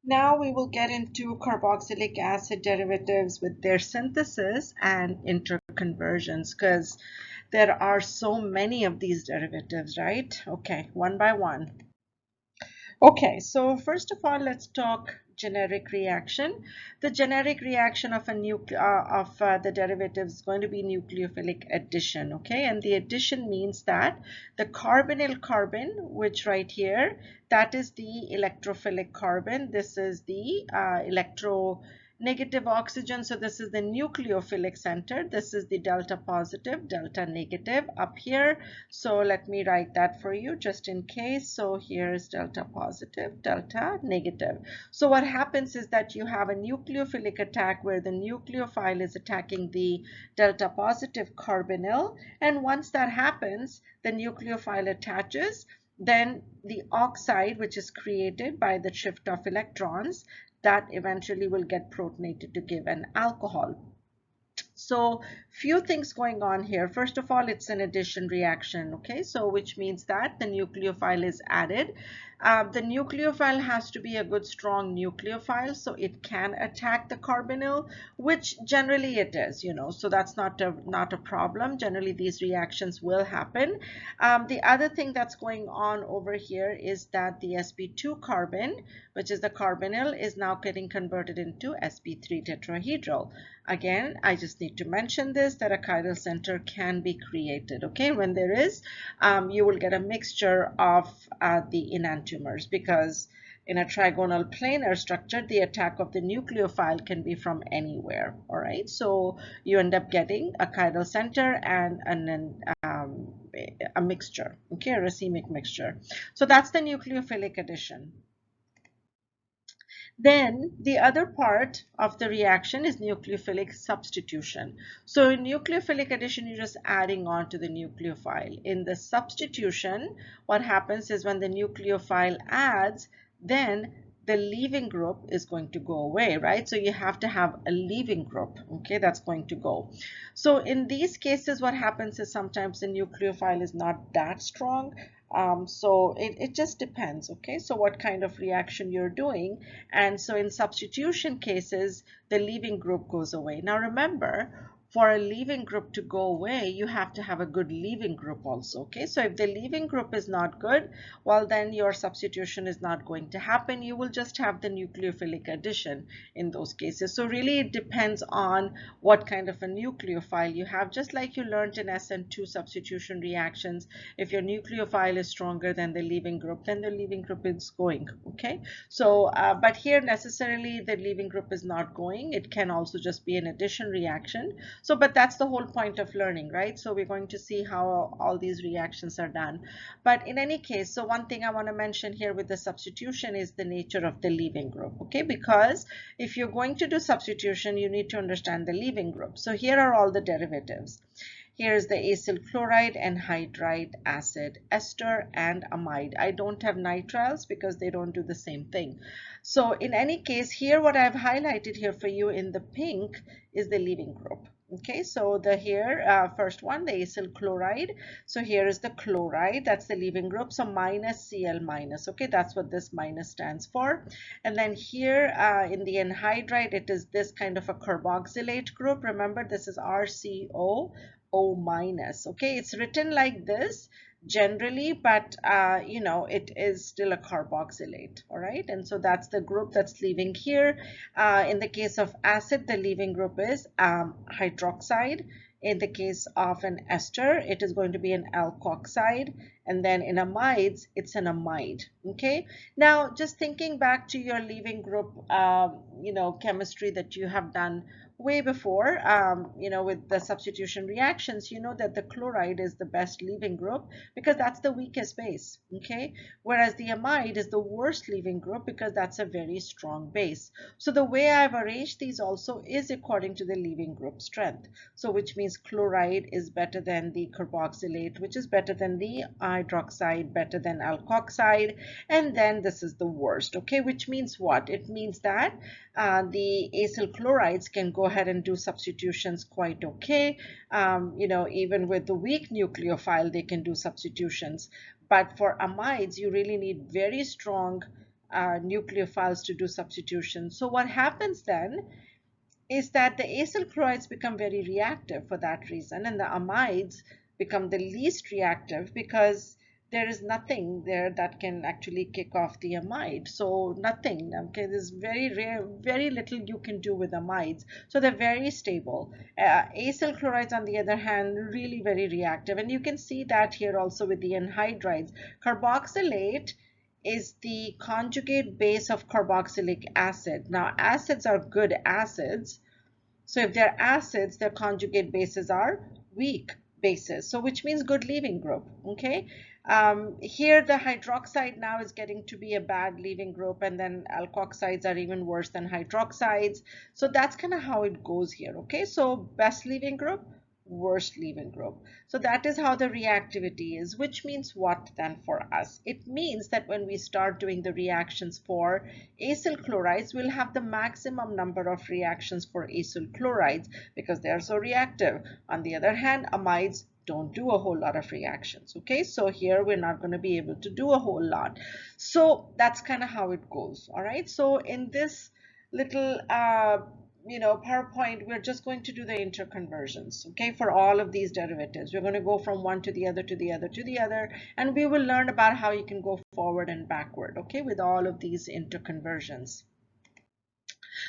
Now we will get into carboxylic acid derivatives with their synthesis and interconversions because there are so many of these derivatives, right? Okay, one by one. Okay, so first of all, let's talk generic reaction. The generic reaction of the derivative is going to be nucleophilic addition. Okay, and the addition means that the carbonyl carbon, which right here, that is the electrophilic carbon. This is the electronegative oxygen. So this is the nucleophilic center. This is the delta positive, delta negative up here. So let me write that for you just in case. So here's delta positive, delta negative. So what happens is that you have a nucleophilic attack where the nucleophile is attacking the delta positive carbonyl. And once that happens, the nucleophile attaches. Then the oxide, which is created by the shift of electrons, that eventually will get protonated to give an alcohol. So few things going on here. First of all, it's an addition reaction, okay? So which means that the nucleophile is added. The nucleophile has to be a good strong nucleophile so it can attack the carbonyl, which generally it is, so that's not a problem. Generally these reactions will happen. The other thing that's going on over here is that the sp2 carbon, which is the carbonyl, is now getting converted into sp3 tetrahedral. Again, I just need to mention this, that a chiral center can be created. Okay, when there is, you will get a mixture of the enantiomers, because in a trigonal planar structure, the attack of the nucleophile can be from anywhere. All right, so you end up getting a chiral center and a mixture, okay, a racemic mixture. So that's the nucleophilic addition. Then the other part of the reaction is nucleophilic substitution. So in nucleophilic addition, you're just adding on to the nucleophile. In the substitution, what happens is when the nucleophile adds, then the leaving group is going to go away, right? So you have to have a leaving group, okay, that's going to go. So in these cases, what happens is sometimes the nucleophile is not that strong. So it just depends, okay? So what kind of reaction you're doing. And so in substitution cases, the leaving group goes away. Now remember, for a leaving group to go away, you have to have a good leaving group also, okay? So if the leaving group is not good, well, then your substitution is not going to happen. You will just have the nucleophilic addition in those cases. So really it depends on what kind of a nucleophile you have, just like you learned in SN2 substitution reactions. If your nucleophile is stronger than the leaving group, then the leaving group is going, okay? So, but here necessarily the leaving group is not going. It can also just be an addition reaction. So, but that's the whole point of learning, right? So we're going to see how all these reactions are done. But in any case, so one thing I want to mention here with the substitution is the nature of the leaving group, okay? Because if you're going to do substitution, you need to understand the leaving group. So here are all the derivatives. Here's the acyl chloride, anhydride, acid, ester, and amide. I don't have nitriles because they don't do the same thing. So in any case, here what I've highlighted here for you in the pink is the leaving group. Okay, so the here first one, the acyl chloride. So here is the chloride, that's the leaving group. So minus Cl minus. Okay, that's what this minus stands for. And then here in the anhydride, it is this kind of a carboxylate group. Remember, this is RCO. O minus. Okay, it's written like this generally, but it is still a carboxylate. All right, and so that's the group that's leaving here. In the case of acid, the leaving group is hydroxide. In the case of an ester, it is going to be an alkoxide. And then in amides, it's an amide. Okay, now just thinking back to your leaving group chemistry that you have done way before, with the substitution reactions, you know that the chloride is the best leaving group because that's the weakest base, okay? Whereas the amide is the worst leaving group because that's a very strong base. So the way I've arranged these also is according to the leaving group strength. So which means chloride is better than the carboxylate, which is better than the hydroxide, better than alkoxide, and then this is the worst, okay? Which means what? It means that the acyl chlorides can go ahead and do substitutions quite okay. Even with the weak nucleophile, they can do substitutions. But for amides, you really need very strong nucleophiles to do substitution. So what happens then is that the acyl chlorides become very reactive for that reason, and the amides become the least reactive because there is nothing there that can actually kick off the amide. So nothing, okay, there's very rare, very little you can do with amides. So they're very stable. Acyl chlorides, on the other hand, really very reactive. And you can see that here also with the anhydrides. Carboxylate is the conjugate base of carboxylic acid. Now, acids are good acids. So if they're acids, their conjugate bases are weak bases. So which means good leaving group, okay? Here the hydroxide now is getting to be a bad leaving group, and then alkoxides are even worse than hydroxides. So that's kind of how it goes here, okay? So best leaving group, worst leaving group. So that is how the reactivity is, which means what then for us? It means that when we start doing the reactions for acyl chlorides, we'll have the maximum number of reactions for acyl chlorides because they are so reactive. On the other hand, amides don't do a whole lot of reactions, okay? So here we're not going to be able to do a whole lot. So that's kind of how it goes, all right? So in this little PowerPoint, we're just going to do the interconversions, okay, for all of these derivatives. We're going to go from one to the other, to the other, to the other, and we will learn about how you can go forward and backward, okay, with all of these interconversions.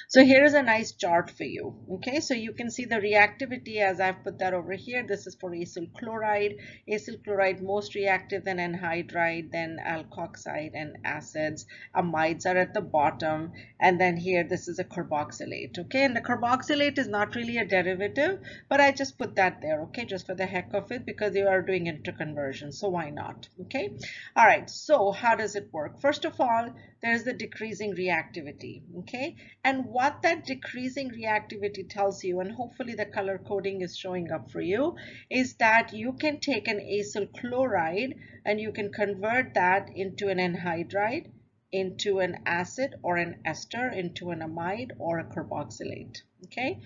So here is a nice chart for you. Okay, so you can see the reactivity as I've put that over here. This is for acyl chloride. Acyl chloride most reactive, then anhydride, then alkoxide and acids. Amides are at the bottom. And then here, this is a carboxylate. Okay, and the carboxylate is not really a derivative, but I just put that there, okay, just for the heck of it, because you are doing interconversion. So why not? Okay, all right, so how does it work? First of all, there's the decreasing reactivity. Okay, and what that decreasing reactivity tells you, and hopefully the color coding is showing up for you, is that you can take an acyl chloride and you can convert that into an anhydride, into an acid or an ester, into an amide or a carboxylate. Okay,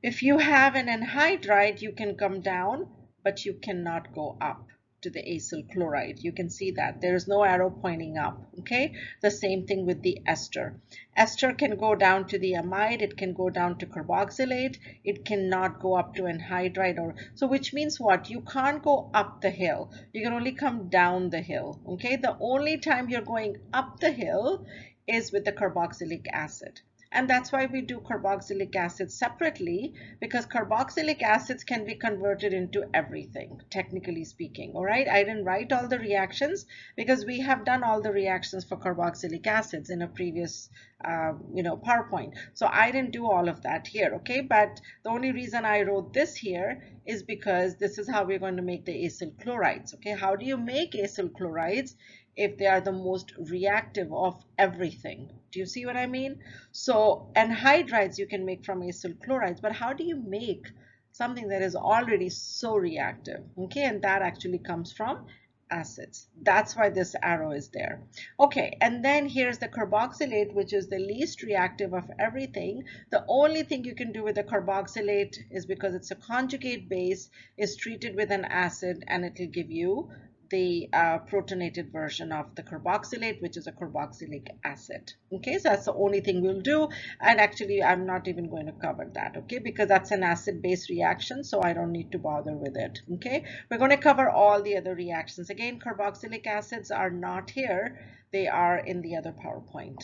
if you have an anhydride, you can come down, but you cannot go up to the acyl chloride. You can see that there is no arrow pointing up. Okay, the same thing with the ester. Ester can go down to the amide, it can go down to carboxylate, it cannot go up to anhydride, or so, which means what? You can't go up the hill, you can only come down the hill. Okay, the only time you're going up the hill is with the carboxylic acid. And that's why we do carboxylic acid separately, because carboxylic acids can be converted into everything, technically speaking. All right, I didn't write all the reactions because we have done all the reactions for carboxylic acids in a previous PowerPoint. So I didn't do all of that here, okay? But the only reason I wrote this here is because this is how we're going to make the acyl chlorides. Okay, how do you make acyl chlorides if they are the most reactive of everything? Do you see what I mean? So anhydrides you can make from acyl chlorides, but how do you make something that is already so reactive? Okay, and that actually comes from acids. That's why this arrow is there. Okay, and then here's the carboxylate, which is the least reactive of everything. The only thing you can do with the carboxylate is, because it's a conjugate base, is treated with an acid and it will give you the protonated version of the carboxylate, which is a carboxylic acid. Okay, so that's the only thing we'll do. And actually, I'm not even going to cover that, okay, because that's an acid-base reaction, so I don't need to bother with it. Okay, we're going to cover all the other reactions. Again, carboxylic acids are not here, they are in the other PowerPoint.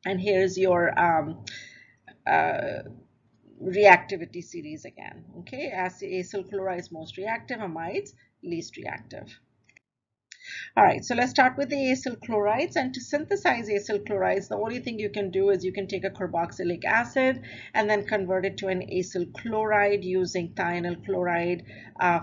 And here's your reactivity series again. Okay, acyl chloride is most reactive, amides least reactive. All right, so let's start with the acyl chlorides. And to synthesize acyl chlorides, the only thing you can do is you can take a carboxylic acid and then convert it to an acyl chloride using thionyl chloride,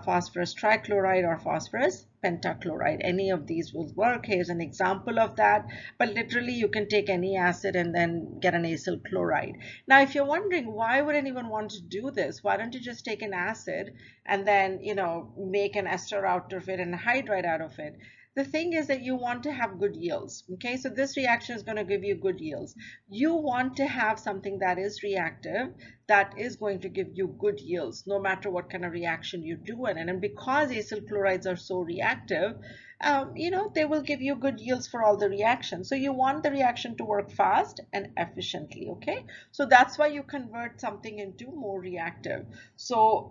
phosphorus trichloride, or phosphorus pentachloride. Any of these will work. Here's an example of that. But literally, you can take any acid and then get an acyl chloride. Now, if you're wondering, why would anyone want to do this? Why don't you just take an acid and then, make an ester out of it and a hydride out of it? the thing is that you want to have good yields. Okay, so this reaction is going to give you good yields. You want to have something that is reactive, that is going to give you good yields no matter what kind of reaction you do it. And because acyl chlorides are so reactive, they will give you good yields for all the reactions. So you want the reaction to work fast and efficiently. Okay, so that's why you convert something into more reactive. So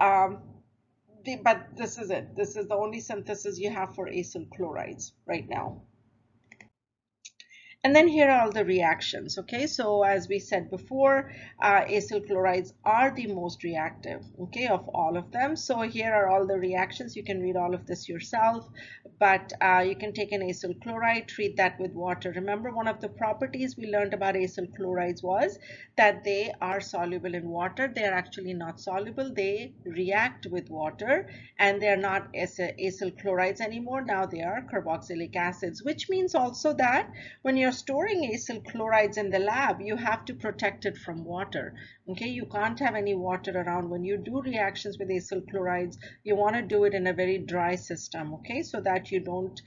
but this is it. This is the only synthesis you have for acyl chlorides right now. And then here are all the reactions. Okay, so as we said before, acyl chlorides are the most reactive, okay, of all of them. So here are all the reactions. You can read all of this yourself, but you can take an acyl chloride, treat that with water. Remember, one of the properties we learned about acyl chlorides was that they are soluble in water. They are actually not soluble. They react with water, and they are not acyl chlorides anymore. Now they are carboxylic acids, which means also that when you're storing acyl chlorides in the lab, you have to protect it from water. Okay, you can't have any water around. When you do reactions with acyl chlorides, you want to do it in a very dry system, okay, so that you don't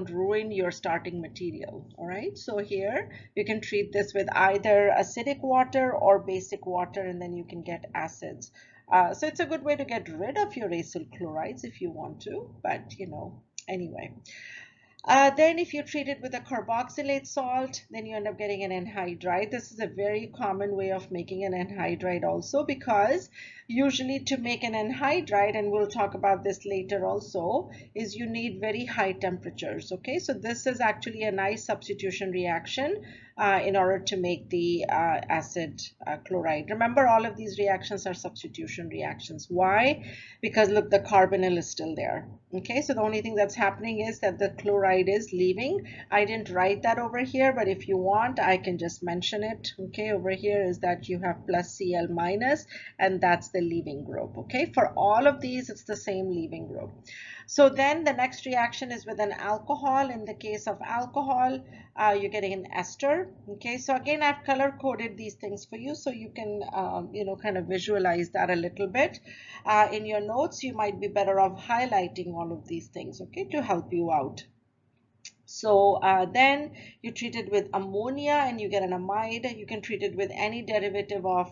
ruin your starting material. All right, so here you can treat this with either acidic water or basic water, and then you can get acids. So it's a good way to get rid of your acyl chlorides if you want to, but anyway. Then if you treat it with a carboxylate salt, then you end up getting an anhydride. This is a very common way of making an anhydride also, because usually to make an anhydride, and we'll talk about this later also, is you need very high temperatures. Okay, so this is actually a nice substitution reaction in order to make the acid chloride. Remember, all of these reactions are substitution reactions. Why? Because look, the carbonyl is still there. Okay, so the only thing that's happening is that the chloride is leaving. I didn't write that over here, but if you want, I can just mention it. Okay, over here is that you have plus Cl minus, and that's the leaving group. Okay, for all of these, it's the same leaving group. So then the next reaction is with an alcohol. In the case of alcohol, you're getting an ester. Okay, so again, I've color coded these things for you so you can, kind of visualize that a little bit. In your notes, you might be better off highlighting all of these things, okay, to help you out. So then you treat it with ammonia and you get an amide. You can treat it with any derivative of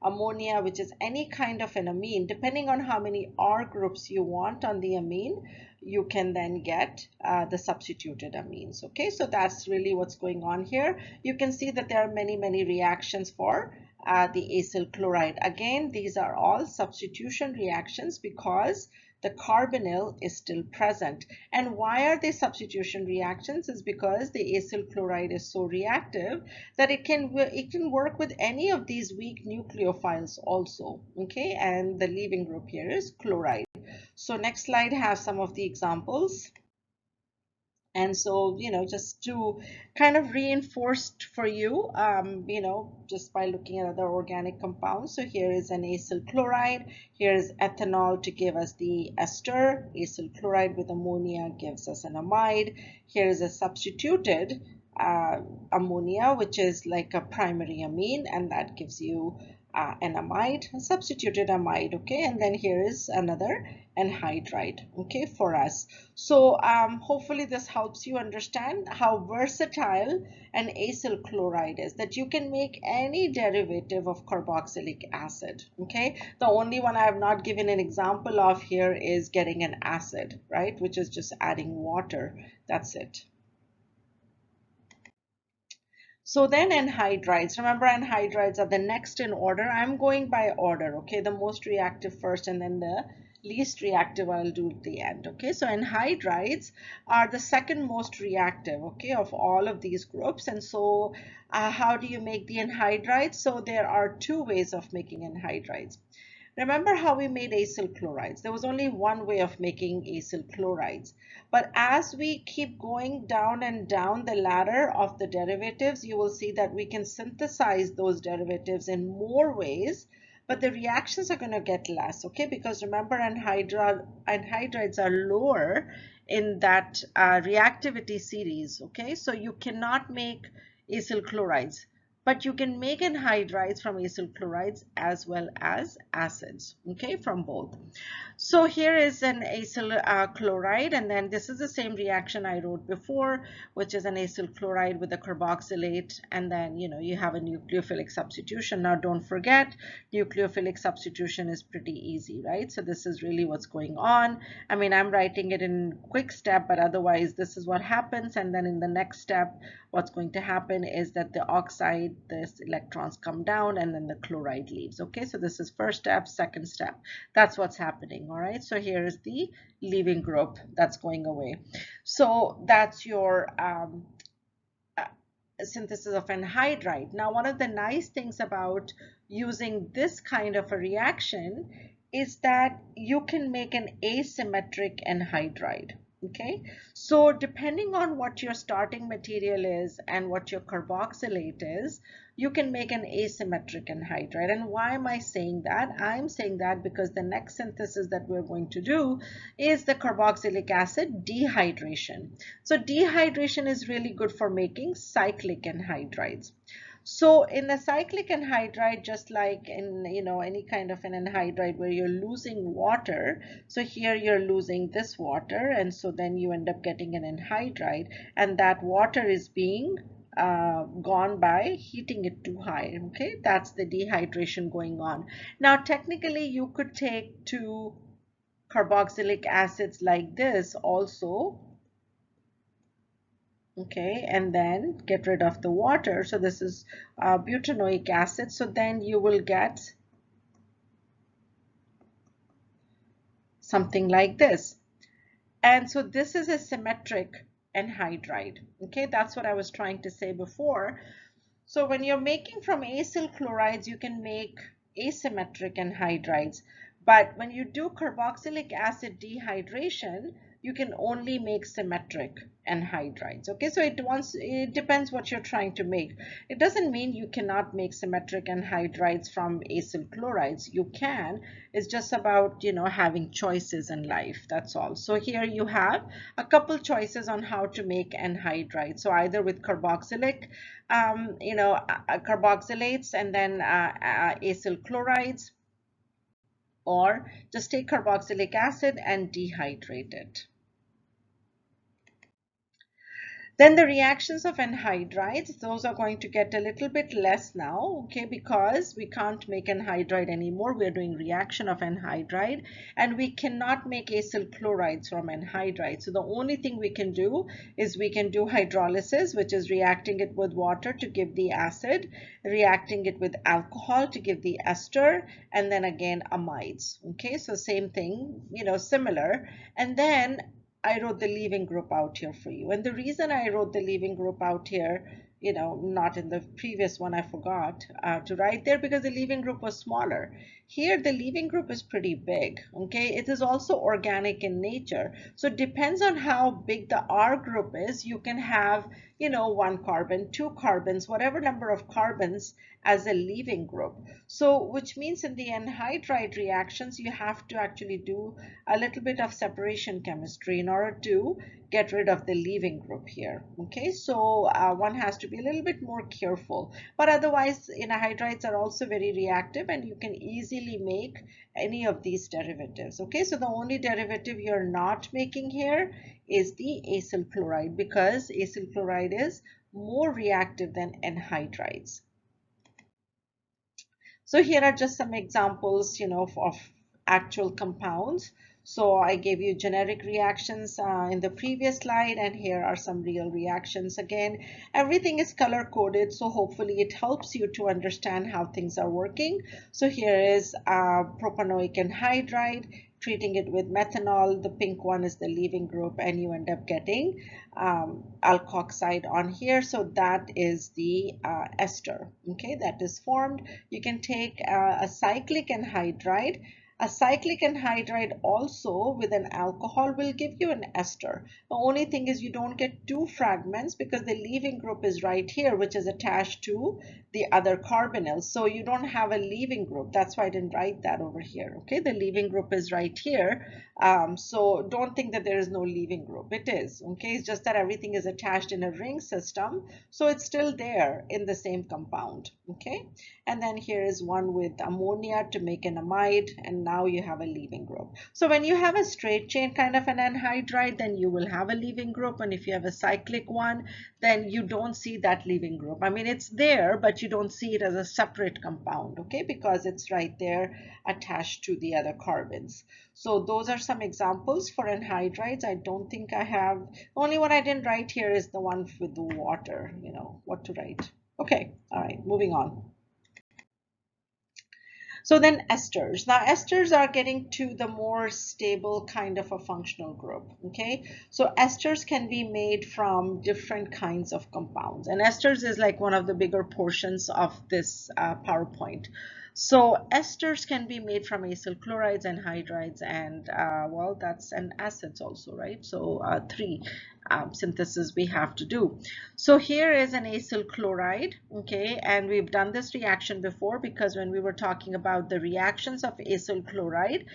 ammonia, which is any kind of an amine. Depending on how many R groups you want on the amine, you can then get the substituted amines. Okay, so that's really what's going on here. You can see that there are many, many reactions for the acyl chloride. Again, these are all substitution reactions because the carbonyl is still present. And why are they substitution reactions? Is because the acyl chloride is so reactive that it can work with any of these weak nucleophiles also. Okay, and the leaving group here is chloride. So next slide has some of the examples. And so, just to kind of reinforce for you, just by looking at other organic compounds. So here is an acyl chloride. Here is ethanol to give us the ester. Acyl chloride with ammonia gives us an amide. Here is a substituted ammonia, which is like a primary amine, and that gives you an amide, a substituted amide. Okay, and then here is another anhydride, okay, for us. So hopefully this helps you understand how versatile an acyl chloride is, that you can make any derivative of carboxylic acid. Okay, the only one I have not given an example of here is getting an acid, right, which is just adding water. That's it. So then anhydrides, remember anhydrides are the next in order. I'm going by order, okay, the most reactive first and then the least reactive I'll do at the end. Okay, so anhydrides are the second most reactive, okay, of all of these groups. And so how do you make the anhydrides? So there are two ways of making anhydrides. Remember how we made acyl chlorides? There was only one way of making acyl chlorides. But as we keep going down and down the ladder of the derivatives, you will see that we can synthesize those derivatives in more ways, but the reactions are going to get less, okay? Because remember, anhydrides are lower in that reactivity series, okay? So you cannot make acyl chlorides but you can make anhydrides from acyl chlorides as well as acids, okay, from both. So here is an acyl chloride, and then this is the same reaction I wrote before, which is an acyl chloride with a carboxylate, and then you have a nucleophilic substitution. Now don't forget, nucleophilic substitution is pretty easy, right? So this is really what's going on. I mean, I'm writing it in quick step, but otherwise this is what happens, and then in the next step what's going to happen is that the oxide, the electrons come down and then the chloride leaves. Okay, so this is first step, second step. That's what's happening. All right, so here is the leaving group that's going away. So that's your synthesis of anhydride. Now, one of the nice things about using this kind of a reaction is that you can make an asymmetric anhydride. Okay, so depending on what your starting material is and what your carboxylate is, you can make an asymmetric anhydride. And why am I saying that? I'm saying that because the next synthesis that we're going to do is the carboxylic acid dehydration. So dehydration is really good for making cyclic anhydrides. So in the cyclic anhydride, just like in any kind of an anhydride where you're losing water, so here you're losing this water, and so then you end up getting an anhydride, and that water is being gone by heating it too high. Okay, that's the dehydration going on. Now technically you could take two carboxylic acids like this also, okay, and then get rid of the water. So this is butanoic acid. So then you will get something like this. And so this is a symmetric anhydride. Okay, that's what I was trying to say before. So when you're making from acyl chlorides, you can make asymmetric anhydrides. But when you do carboxylic acid dehydration, you can only make symmetric anhydrides. Okay, so it depends what you're trying to make. It doesn't mean you cannot make symmetric anhydrides from acyl chlorides. You can. It's just about having choices in life. That's all. So here you have a couple choices on how to make anhydrides. So either with carboxylic, carboxylates, and then acyl chlorides, or just take carboxylic acid and dehydrate it. Then the reactions of anhydrides, those are going to get a little bit less now, okay, because we can't make anhydride anymore. We're doing reaction of anhydride, and we cannot make acyl chlorides from anhydride. So the only thing we can do is we can do hydrolysis, which is reacting it with water to give the acid, reacting it with alcohol to give the ester, and then again amides. Okay, so same thing, similar. And then I wrote the leaving group out here for you. And the reason I wrote the leaving group out here, not in the previous one, I forgot to write there because the leaving group was smaller. Here, the leaving group is pretty big, okay? It is also organic in nature. So it depends on how big the R group is. You can have, 1 carbon, 2 carbons, whatever number of carbons as a leaving group. So which means in the anhydride reactions, you have to actually do a little bit of separation chemistry in order to get rid of the leaving group here. Okay, so one has to be a little bit more careful, but otherwise anhydrides are also very reactive and you can easily make any of these derivatives. Okay, so the only derivative you're not making here is the acyl chloride, because acyl chloride is more reactive than anhydrides. So here are just some examples, of actual compounds. So I gave you generic reactions in the previous slide, and here are some real reactions. Again, everything is color coded, so hopefully it helps you to understand how things are working. So here is propanoic anhydride, treating it with methanol. The pink one is the leaving group, and you end up getting alkoxide on here. So that is the ester, okay, that is formed. You can take a cyclic anhydride, A cyclic anhydride also with an alcohol will give you an ester. The only thing is you don't get two fragments because the leaving group is right here, which is attached to the other carbonyl. So you don't have a leaving group. That's why I didn't write that over here. Okay, the leaving group is right here. So don't think that there is no leaving group. It is. Okay, it's just that everything is attached in a ring system. So it's still there in the same compound. Okay, and then here is one with ammonia to make an amide, and now you have a leaving group. So when you have a straight chain kind of an anhydride, then you will have a leaving group, and if you have a cyclic one, then you don't see that leaving group. I mean, it's there, but you don't see it as a separate compound, okay, because it's right there attached to the other carbons. So those are some examples for anhydrides. I don't think I have, only one I didn't write here is the one with the water, you know, what to write. Okay, all right, moving on. So then esters. Now esters are getting to the more stable kind of a functional group, okay? So esters can be made from different kinds of compounds. And esters is like one of the bigger portions of this PowerPoint. So esters can be made from acyl chlorides and hydrides and well, that's and acids also, right? So three synthesis we have to do. So here is an acyl chloride, okay, and we've done this reaction before because when we were talking about the reactions of acyl chloride,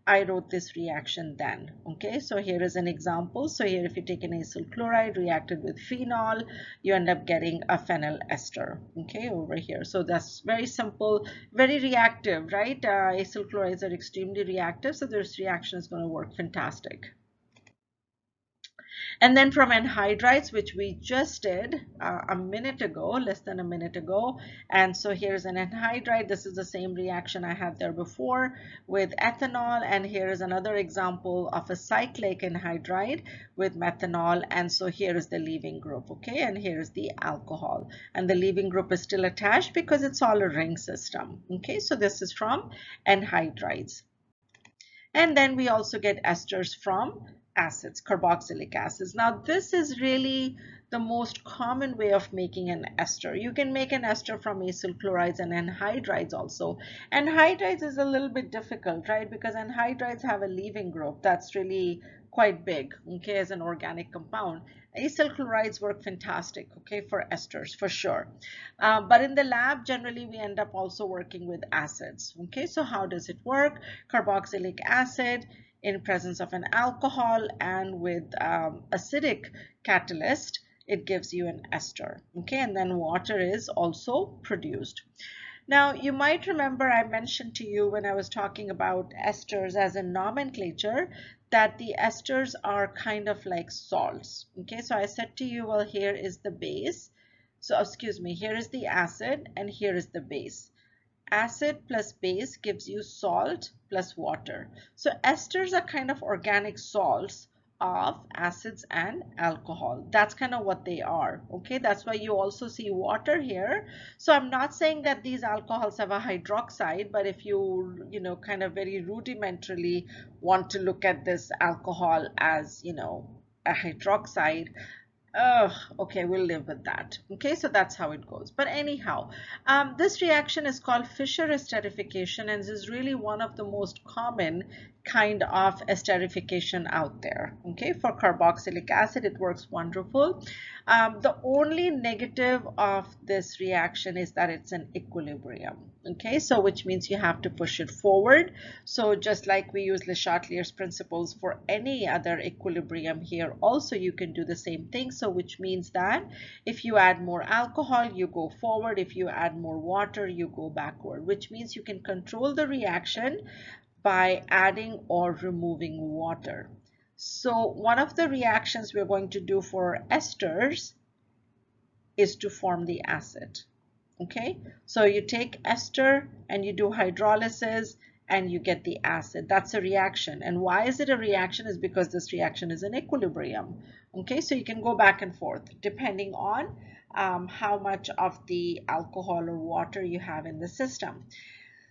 I wrote this reaction then, okay. So here is an example. So here if you take an acyl chloride reacted with phenol, you end up getting a phenyl ester, okay, over here. So that's very simple, very reactive, right? Acyl chlorides are extremely reactive, so this reaction is going to work fantastic. And then from anhydrides, which we just did a minute ago, less than a minute ago. And so here's an anhydride. This is the same reaction I had there before with ethanol. And here is another example of a cyclic anhydride with methanol. And so here is the leaving group, okay? And here is the alcohol. And the leaving group is still attached because it's all a ring system, okay? So this is from anhydrides. And then we also get esters from acids, carboxylic acids. Now this is really the most common way of making an ester. You can make an ester from acyl chlorides and anhydrides also. Anhydrides is a little bit difficult, right? Because anhydrides have a leaving group that's really quite big, okay, as an organic compound. Acyl chlorides work fantastic, okay, for esters for sure. But in the lab, generally we end up also working with acids, okay. So how does it work? Carboxylic acid in presence of an alcohol and with acidic catalyst, it gives you an ester, okay, and then water is also produced. Now, you might remember I mentioned to you when I was talking about esters as a nomenclature that the esters are kind of like salts, okay. So I said to you, well, here is the base. So excuse me, here is the acid and here is the base. Acid plus base gives you salt plus water. So esters are kind of organic salts of acids and alcohol. That's kind of what they are, okay. That's why you also see water here. So I'm not saying that these alcohols have a hydroxide, but if you kind of very rudimentarily want to look at this alcohol as a hydroxide, okay, we'll live with that. Okay, so that's how it goes. But anyhow, this reaction is called Fischer esterification, and this is really one of the most common kind of esterification out there. Okay, for carboxylic acid, it works wonderful. The only negative of this reaction is that it's an equilibrium. Okay, so which means you have to push it forward. So just like we use Le Chatelier's principles for any other equilibrium here, also you can do the same thing. So which means that if you add more alcohol, you go forward. If you add more water, you go backward, which means you can control the reaction by adding or removing water. So one of the reactions we're going to do for esters is to form the acid. Okay, so you take ester and you do hydrolysis and you get the acid. That's a reaction. And why is it a reaction? Is because this reaction is in equilibrium. Okay, so you can go back and forth depending on how much of the alcohol or water you have in the system.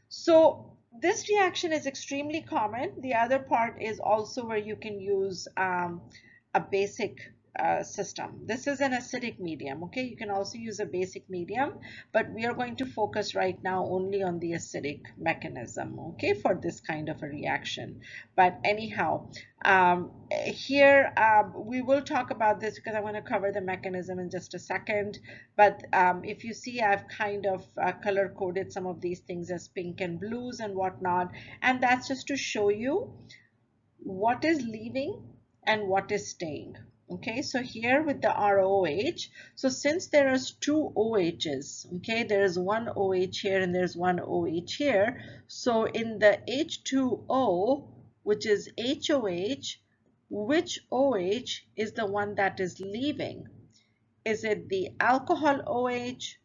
So this reaction is extremely common. The other part is also where you can use a basic system. This is an acidic medium. Okay, you can also use a basic medium, but we are going to focus right now only on the acidic mechanism, okay, for this kind of a reaction. But anyhow, here we will talk about this because I want to cover the mechanism in just a second. But if you see, I've kind of color coded some of these things as pink and blues and whatnot, and that's just to show you what is leaving and what is staying. Okay, so here with the ROH, so since there is two OHs, okay, there is one OH here and there's one OH here, so in the H2O, which is HOH, which OH is the one that is leaving? Is it the alcohol OH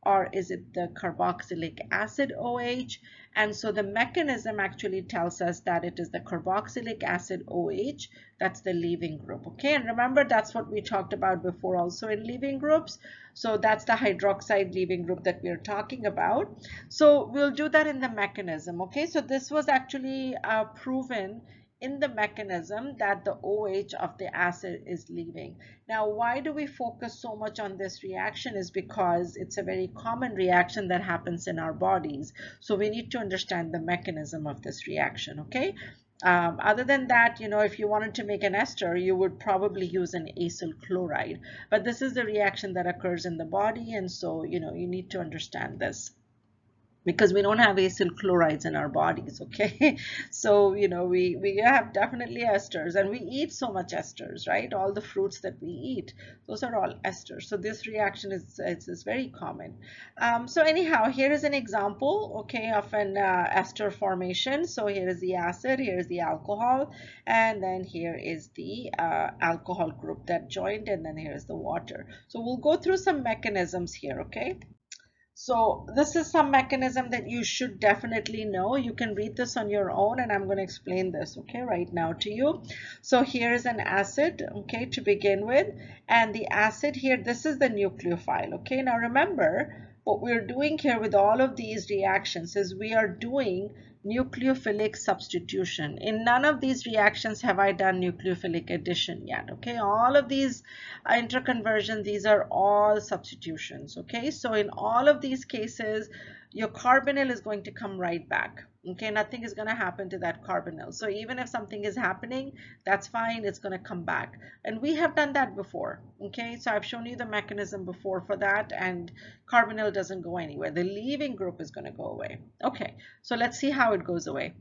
or is it the carboxylic acid OH? And so the mechanism actually tells us that it is the carboxylic acid OH that's the leaving group. Okay, and remember that's what we talked about before also in leaving groups. So that's the hydroxide leaving group that we're talking about. So we'll do that in the mechanism. Okay, so this was actually proven in the mechanism that the OH of the acid is leaving. Now, why do we focus so much on this reaction is because it's a very common reaction that happens in our bodies. So we need to understand the mechanism of this reaction, okay? Other than that, you know, if you wanted to make an ester, you would probably use an acyl chloride. But this is the reaction that occurs in the body, and so, you know, you need to understand this, because we don't have acyl chlorides in our bodies, okay? So, you know, we have definitely esters, and we eat so much esters, right? All the fruits that we eat, those are all esters. So this reaction is very common. So anyhow, here is an example, okay, of an ester formation. So here is the acid, here is the alcohol, and then here is the alcohol group that joined, and then here is the water. So we'll go through some mechanisms here, okay? So this is some mechanism that you should definitely know. You can read this on your own, and I'm going to explain this, okay, right now to you. So here is an acid, okay, to begin with, and the acid here, this is the nucleophile, okay. Now remember, what we're doing here with all of these reactions is we are doing nucleophilic substitution. In none of these reactions have I done nucleophilic addition yet, okay. All of these interconversions, these are all substitutions, okay. So in all of these cases, your carbonyl is going to come right back, okay. Nothing is going to happen to that carbonyl. So even if something is happening, that's fine, it's going to come back. And we have done that before, okay. So I've shown you the mechanism before for that, and carbonyl doesn't go anywhere. The leaving group is going to go away. Okay, so let's see how it goes away.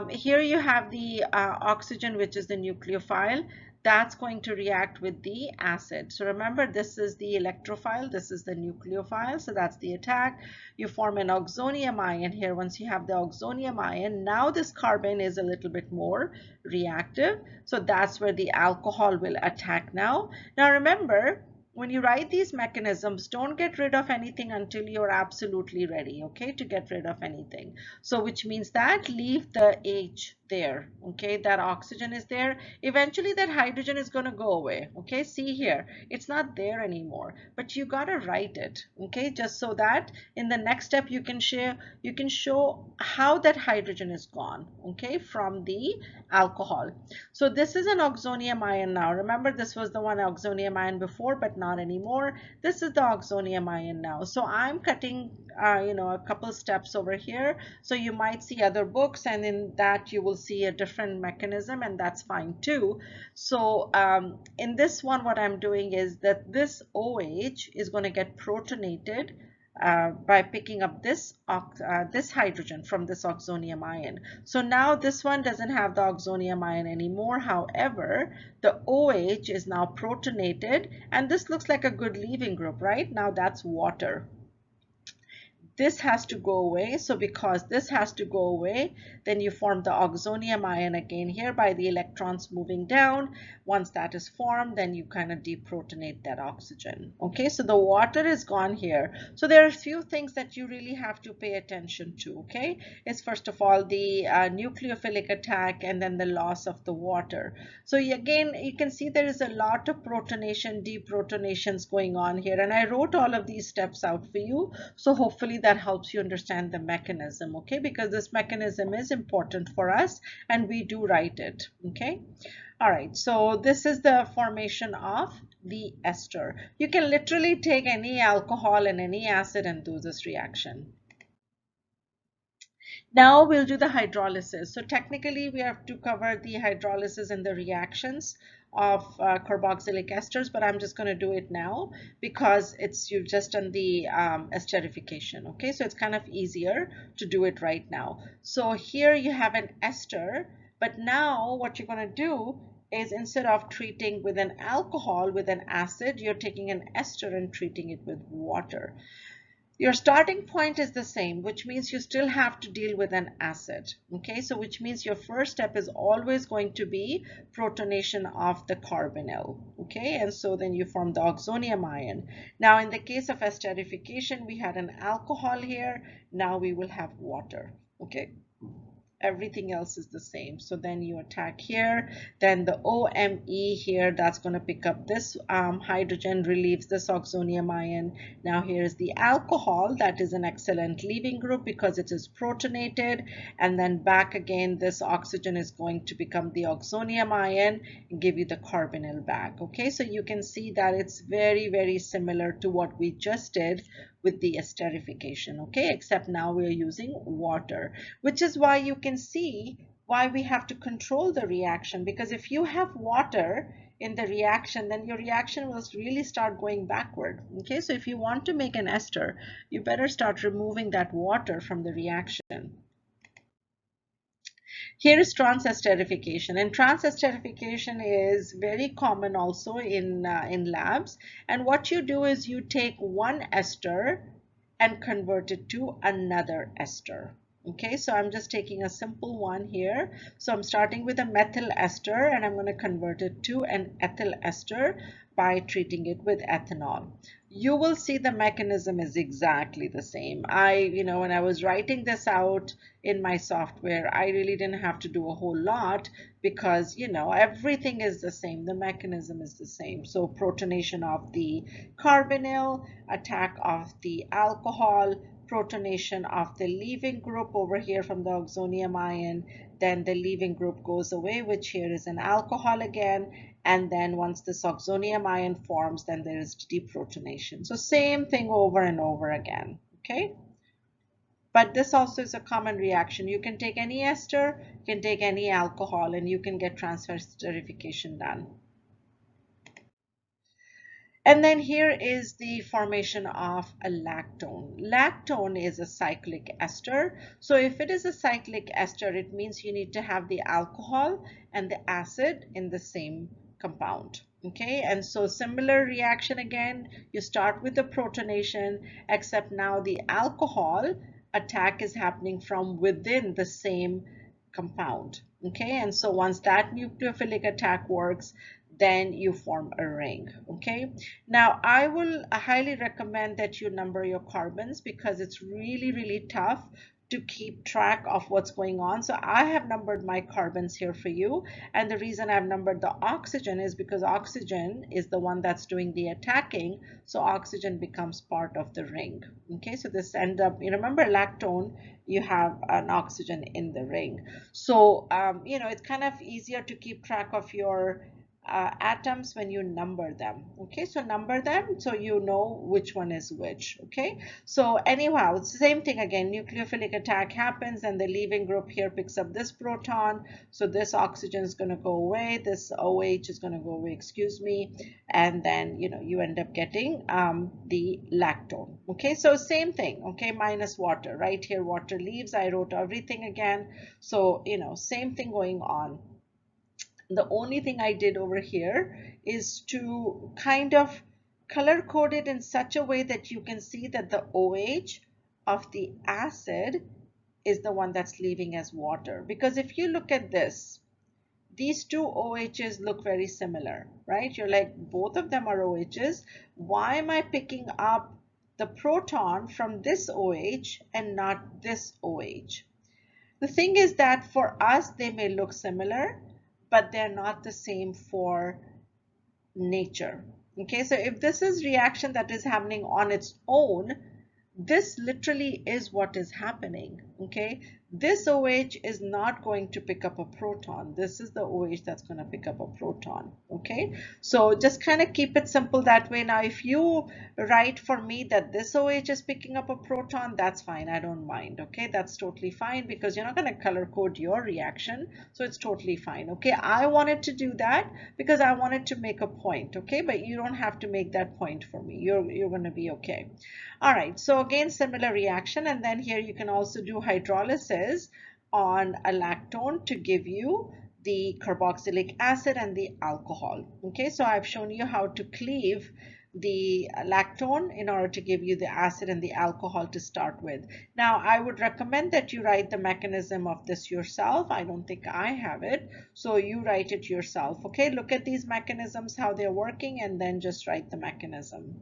Here you have the oxygen, which is the nucleophile. That's going to react with the acid. So remember, this is the electrophile, this is the nucleophile, so that's the attack. You form an oxonium ion here. Once you have the oxonium ion, now this carbon is a little bit more reactive, so that's where the alcohol will attack now. Now remember, when you write these mechanisms, don't get rid of anything until you're absolutely ready, okay, to get rid of anything. So which means that leave the H there, okay, that oxygen is there. Eventually that hydrogen is going to go away, okay. See here, it's not there anymore, but you got to write it, okay, just so that in the next step you can show how that hydrogen is gone, okay, from the alcohol. So this is an oxonium ion now. Remember, this was the one oxonium ion before, but not anymore. This is the oxonium ion now. So I'm cutting you know, a couple steps over here, so you might see other books, and in that you will see a different mechanism, and that's fine too. So in this one, what I'm doing is that this OH is going to get protonated by picking up this hydrogen from this oxonium ion. So now this one doesn't have the oxonium ion anymore. However, the OH is now protonated, and this looks like a good leaving group, right? Now that's water. This has to go away. So because this has to go away, then you form the oxonium ion again here by the electrons moving down. Once that is formed, then you kind of deprotonate that oxygen. Okay, so the water is gone here. So there are a few things that you really have to pay attention to, okay. It's first of all the nucleophilic attack, and then the loss of the water. So again, you can see there is a lot of protonation, deprotonations going on here, and I wrote all of these steps out for you. So hopefully that helps you understand the mechanism, okay, because this mechanism is important for us and we do write it, okay. All right, so this is the formation of the ester. You can literally take any alcohol and any acid and do this reaction. Now we'll do the hydrolysis. So technically we have to cover the hydrolysis and the reactions of carboxylic esters, but I'm just going to do it now because you've just done the esterification. Okay, so it's kind of easier to do it right now. So here you have an ester, but now what you're going to do is instead of treating with an alcohol with an acid, you're taking an ester and treating it with water. Your starting point is the same, which means you still have to deal with an acid. Okay, so which means your first step is always going to be protonation of the carbonyl. Okay, and so then you form the oxonium ion. Now in the case of esterification, we had an alcohol here. Now we will have water. Okay, everything else is the same. So then you attack here, then the OMe here, that's going to pick up this hydrogen, relieves this oxonium ion. Now here is the alcohol, that is an excellent leaving group because it is protonated, and then back again this oxygen is going to become the oxonium ion and give you the carbonyl back. Okay, so you can see that it's very similar to what we just did with the esterification. Okay, except now we are using water, which is why you can see why we have to control the reaction, because if you have water in the reaction, then your reaction will really start going backward. Okay, so if you want to make an ester, you better start removing that water from the reaction. Here is transesterification, and transesterification is very common also in labs. And what you do is you take one ester and convert it to another ester. Okay, so I'm just taking a simple one here. So I'm starting with a methyl ester and I'm going to convert it to an ethyl ester by treating it with ethanol. You will see the mechanism is exactly the same. When I was writing this out in my software, I really didn't have to do a whole lot because, everything is the same. The mechanism is the same. So protonation of the carbonyl, attack of the alcohol, protonation of the leaving group over here from the oxonium ion, then the leaving group goes away, which here is an alcohol again, and then once this oxonium ion forms, then there is deprotonation. So same thing over and over again. Okay, but this also is a common reaction. You can take any ester, you can take any alcohol, and you can get transesterification done. And then here is the formation of a lactone. Lactone is a cyclic ester. So if it is a cyclic ester, it means you need to have the alcohol and the acid in the same compound. Okay, and so similar reaction again, you start with the protonation, except now the alcohol attack is happening from within the same compound. Okay, and so once that nucleophilic attack works, then you form a ring. Okay, now I will highly recommend that you number your carbons because it's really tough to keep track of what's going on. So I have numbered my carbons here for you, and the reason I've numbered the oxygen is because oxygen is the one that's doing the attacking, so oxygen becomes part of the ring. Okay, so this end up, you remember lactone, you have an oxygen in the ring. So it's kind of easier to keep track of your atoms when you number them. Okay, so number them so you know which one is which. Okay, so anyhow, it's the same thing again. Nucleophilic attack happens and the leaving group here picks up this proton, so this oxygen is going to go away, this OH is going to go away, excuse me, and then you end up getting the lactone. Okay, so same thing. Okay, minus water right here, water leaves, I wrote everything again, so same thing going on. The only thing I did over here is to kind of color code it in such a way that you can see that the OH of the acid is the one that's leaving as water. Because if you look at this, these two OHs look very similar, right? You're like, both of them are OHs. Why am I picking up the proton from this OH and not this OH? The thing is that for us, they may look similar, but they're not the same for nature. Okay, so if this is reaction that is happening on its own, this literally is what is happening. Okay, This OH is not going to pick up a proton. This is the OH that's going to pick up a proton. Okay, so just kind of keep it simple that way. Now, if you write for me that this OH is picking up a proton, that's fine. I don't mind. Okay, that's totally fine because you're not going to color code your reaction. So it's totally fine. Okay, I wanted to do that because I wanted to make a point. Okay, but you don't have to make that point for me. You're going to be okay. All right, so again, similar reaction, and then here you can also do hydrolysis on a lactone to give you the carboxylic acid and the alcohol. Okay, so I've shown you how to cleave the lactone in order to give you the acid and the alcohol to start with. Now, I would recommend that you write the mechanism of this yourself. I don't think I have it, so you write it yourself. Okay, look at these mechanisms, how they're working, and then just write the mechanism.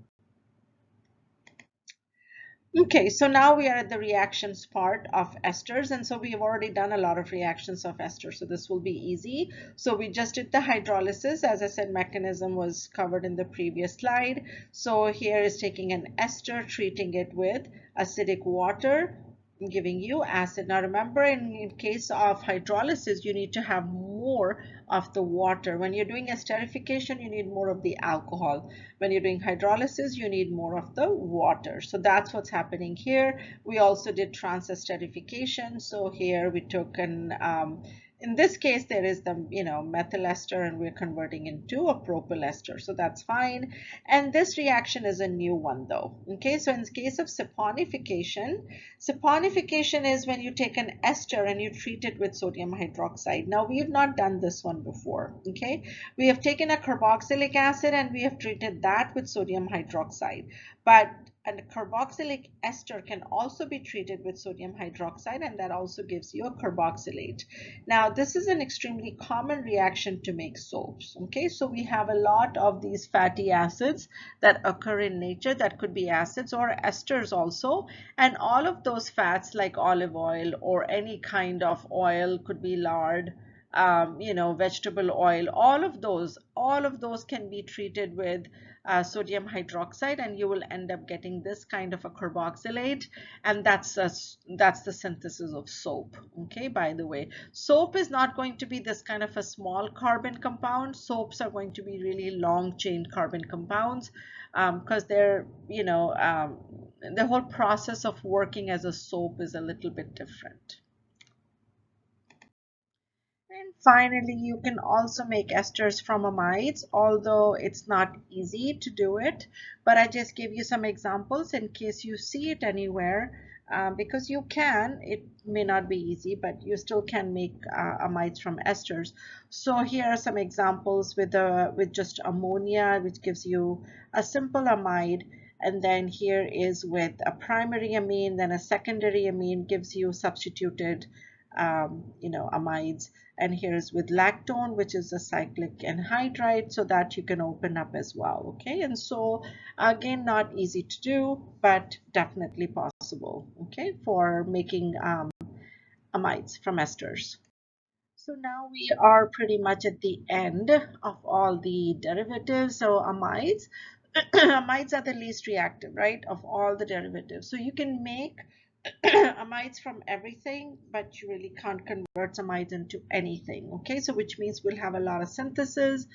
Okay, so now we are at the reactions part of esters, and so we have already done a lot of reactions of esters, so this will be easy. So we just did the hydrolysis. As I said, mechanism was covered in the previous slide. So here is taking an ester, treating it with acidic water, giving you acid. Now remember, in case of hydrolysis, you need to have more of the water. When you're doing esterification, you need more of the alcohol. When you're doing hydrolysis, you need more of the water. So that's what's happening here. We also did transesterification. So here we took an in this case, there is the methyl ester, and we're converting into a propyl ester. So that's fine. And this reaction is a new one though. Okay, so in the case of saponification, saponification is when you take an ester and you treat it with sodium hydroxide. Now we have not done this one before. Okay, we have taken a carboxylic acid and we have treated that with sodium hydroxide. But a carboxylic ester can also be treated with sodium hydroxide, and that also gives you a carboxylate. Now, this is an extremely common reaction to make soaps. Okay, so we have a lot of these fatty acids that occur in nature that could be acids or esters also, and all of those fats like olive oil or any kind of oil, could be lard, vegetable oil, all of those can be treated with sodium hydroxide, and you will end up getting this kind of a carboxylate, and that's the synthesis of soap. Okay, by the way, soap is not going to be this kind of a small carbon compound. Soaps are going to be really long chain carbon compounds, because the whole process of working as a soap is a little bit different. And finally, you can also make esters from amides, although it's not easy to do it. But I just give you some examples in case you see it anywhere, because you can. It may not be easy, but you still can make amides from esters. So here are some examples with just ammonia, which gives you a simple amide. And then here is with a primary amine, then a secondary amine gives you substituted amides. And here's with lactone, which is a cyclic anhydride, so that you can open up as well. Okay, and so again, not easy to do, but definitely possible. Okay, for making amides from esters. So now we are pretty much at the end of all the derivatives. So amides, amides are the least reactive, right, of all the derivatives. So you can make amides from everything, but you really can't convert amides into anything. Okay, so which means we'll have a lot of synthesis,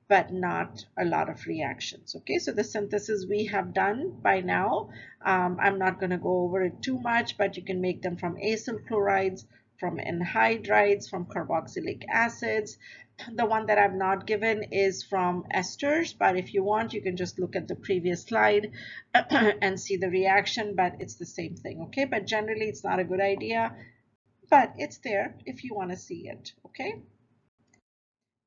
but not a lot of reactions. Okay, so the synthesis we have done by now. I'm not going to go over it too much, but you can make them from acyl chlorides, from anhydrides, from carboxylic acids. The one that I've not given is from esters, but if you want, you can just look at the previous slide and see the reaction, but it's the same thing. Okay, but generally it's not a good idea, but it's there if you want to see it. Okay,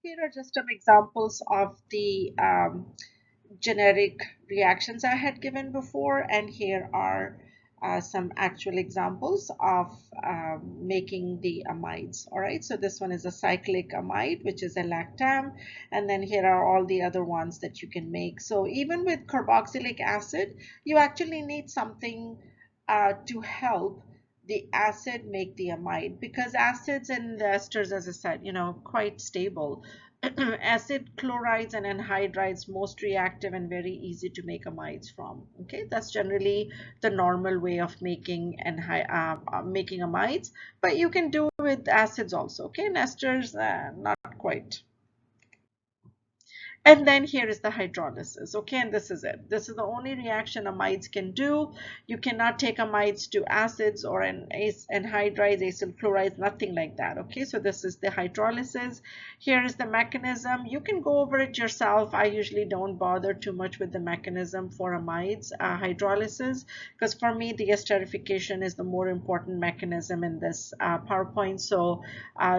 here are just some examples of the generic reactions I had given before, and here are some actual examples of making the amides. All right, so this one is a cyclic amide, which is a lactam, and then here are all the other ones that you can make. So even with carboxylic acid, you actually need something to help the acid make the amide, because acids and the esters, as I said, quite stable. acid chlorides and anhydrides most reactive and very easy to make amides from. Okay, that's generally the normal way of making making amides, but you can do with acids also. Okay, and esters not quite. And then here is the hydrolysis. Okay, and this is it. This is the only reaction amides can do. You cannot take amides to acids or anhydrides, acyl chlorides, nothing like that. Okay, so this is the hydrolysis. Here is the mechanism. You can go over it yourself. I usually don't bother too much with the mechanism for amides hydrolysis, because for me the esterification is the more important mechanism in this PowerPoint. So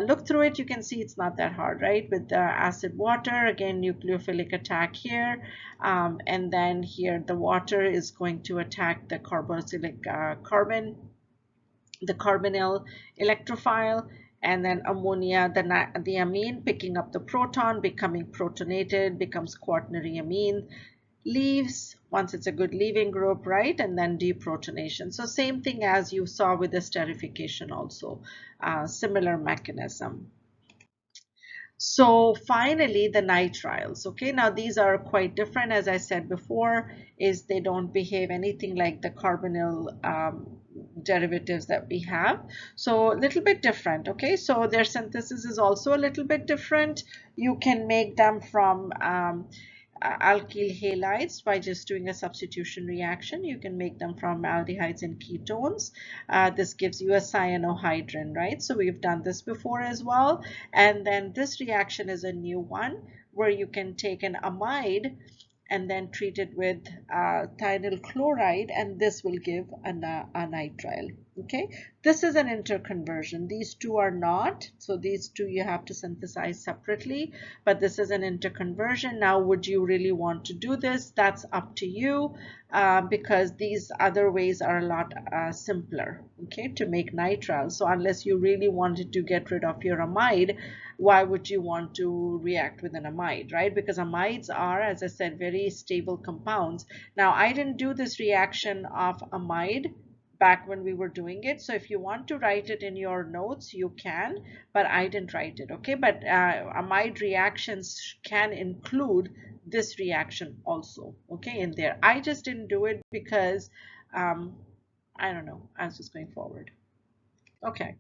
look through it. You can see it's not that hard, right? With the acid water, again, nucleophilic attack here, and then here the water is going to attack the carboxylic carbon, the carbonyl electrophile, and then ammonia, the amine picking up the proton, becoming protonated, becomes quaternary amine, leaves once it's a good leaving group, right? And then deprotonation. So same thing as you saw with the esterification also, similar mechanism. So finally, the nitriles. Okay, now these are quite different. As I said before, is they don't behave anything like the carbonyl derivatives that we have. So a little bit different. Okay, so their synthesis is also a little bit different. You can make them from alkyl halides by just doing a substitution reaction. You can make them from aldehydes and ketones. This gives you a cyanohydrin, right? So we've done this before as well. And then this reaction is a new one where you can take an amide and then treat it with thionyl chloride, and this will give a nitrile. Okay, this is an interconversion. These two are not, so these two you have to synthesize separately, but this is an interconversion. Now, would you really want to do this? That's up to you, because these other ways are a lot simpler, okay, to make nitrile. So unless you really wanted to get rid of your amide, why would you want to react with an amide, right? Because amides are, as I said, very stable compounds. Now, I didn't do this reaction of amide back when we were doing it. So if you want to write it in your notes, you can, but I didn't write it, okay? But amide reactions can include this reaction also, okay, in there. I just didn't do it because, I don't know, I was just going forward. Okay.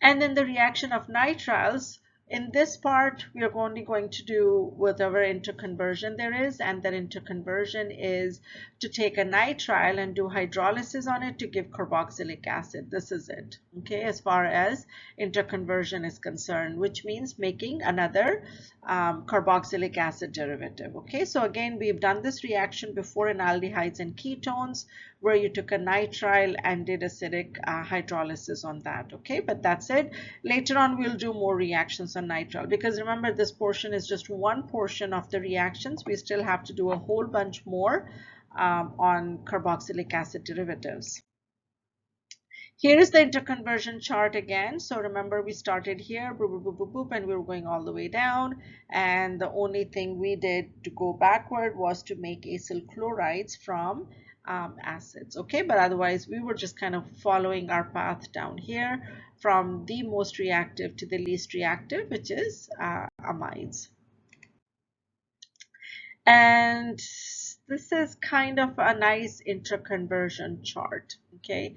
And then the reaction of nitriles, in this part, we are only going to do whatever interconversion there is, and that interconversion is to take a nitrile and do hydrolysis on it to give carboxylic acid. This is it, okay, as far as interconversion is concerned, which means making another carboxylic acid derivative. Okay, so again, we've done this reaction before in aldehydes and ketones, where you took a nitrile and did acidic hydrolysis on that. Okay, but that's it. Later on, we'll do more reactions on nitrile, because remember, this portion is just one portion of the reactions. We still have to do a whole bunch more on carboxylic acid derivatives. Here is the interconversion chart again. So remember, we started here, boop, boop, boop, boop, boop, and we were going all the way down. And the only thing we did to go backward was to make acyl chlorides from acids. Okay, but otherwise we were just kind of following our path down here from the most reactive to the least reactive, which is amides. And this is kind of a nice interconversion chart. Okay,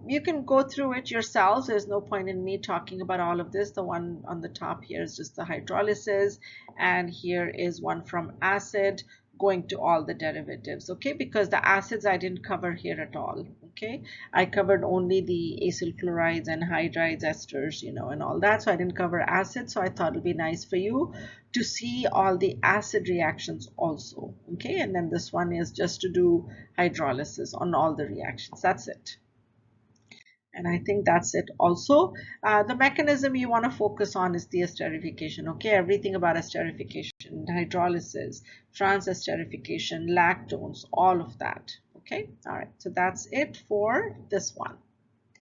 you can go through it yourselves. There's no point in me talking about all of this. The one on the top here is just the hydrolysis, and here is one from acid going to all the derivatives. Okay, because the acids I didn't cover here at all. Okay, I covered only the acyl chlorides and hydrides, esters, you know, and all that. So I didn't cover acids. So I thought it'd be nice for you to see all the acid reactions also. Okay, and then this one is just to do hydrolysis on all the reactions. That's it. And I think that's it also. The mechanism you want to focus on is the esterification. Okay, everything about esterification, hydrolysis, trans esterification, lactones, all of that. Okay, all right, so that's it for this one.